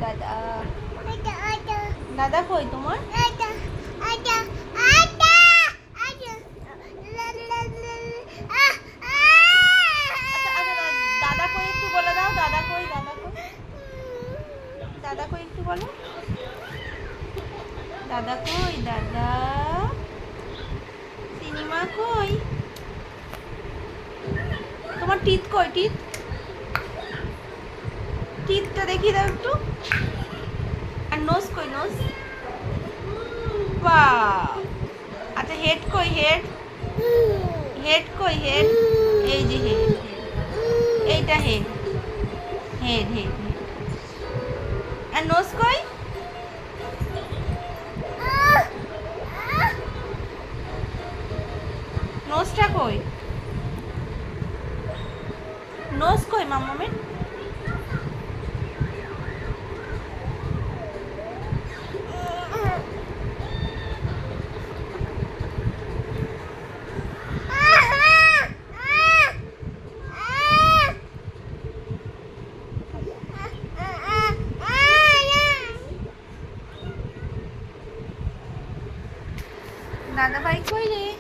দাদা দাদা কই তোমার? দাদা কই একটু বলে দাও, দাদা কই, দাদা কই, দাদা কই একটু বলো, দাদা কই, দাদা সিনেমা কই, তোমার টিথ কই, টিথ, টিথটা দেখিয়ে দাও একটু। আর নোজ কই, নোজ? বাহ। আচ্ছা হেড কই, হেড, হেড কই, হেড? এই যে হেড, এইটা হেড, হেড হেড হেড। আর নোজ কই? নোজটা কই, নোজ কই মাম্মামের? দাদা ভাই কই রে?